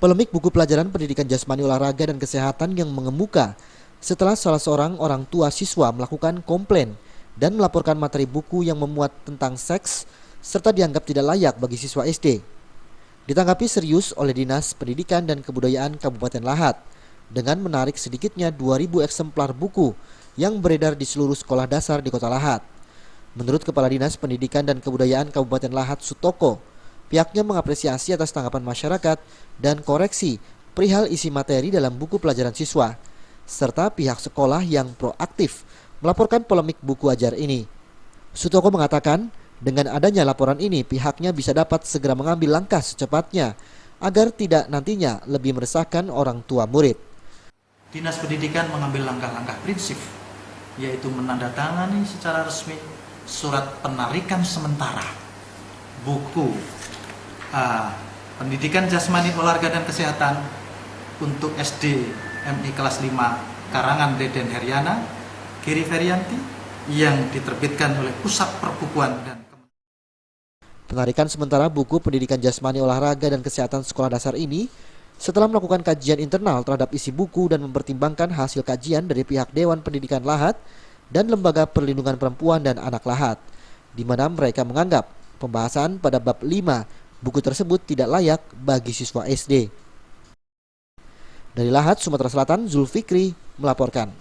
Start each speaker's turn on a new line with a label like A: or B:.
A: Polemik buku pelajaran pendidikan jasmani olahraga dan kesehatan yang mengemuka setelah salah seorang orang tua siswa melakukan komplain dan melaporkan materi buku yang memuat tentang seks serta dianggap tidak layak bagi siswa SD. Ditanggapi serius oleh Dinas Pendidikan dan Kebudayaan Kabupaten Lahat dengan menarik sedikitnya 2.000 eksemplar buku yang beredar di seluruh sekolah dasar di Kota Lahat. Menurut Kepala Dinas Pendidikan dan Kebudayaan Kabupaten Lahat Sutoko, pihaknya mengapresiasi atas tanggapan masyarakat dan koreksi perihal isi materi dalam buku pelajaran siswa, serta pihak sekolah yang proaktif melaporkan polemik buku ajar ini. Sutoko mengatakan, dengan adanya laporan ini pihaknya bisa dapat segera mengambil langkah secepatnya agar tidak nantinya lebih meresahkan orang tua murid.
B: Dinas Pendidikan mengambil langkah-langkah prinsip, yaitu menandatangani secara resmi surat penarikan sementara buku Pendidikan Jasmani Olahraga dan Kesehatan untuk SD MI kelas 5 karangan Deden Heryana, Giri Ferianti yang diterbitkan oleh Pusat Perbukuan dan
A: Penarikan sementara buku Pendidikan Jasmani Olahraga dan Kesehatan Sekolah Dasar ini setelah melakukan kajian internal terhadap isi buku dan mempertimbangkan hasil kajian dari pihak Dewan Pendidikan Lahat dan Lembaga Perlindungan Perempuan dan Anak Lahat, di mana mereka menganggap pembahasan pada bab 5 buku tersebut tidak layak bagi siswa SD. Dari Lahat, Sumatera Selatan, Zulfikri melaporkan.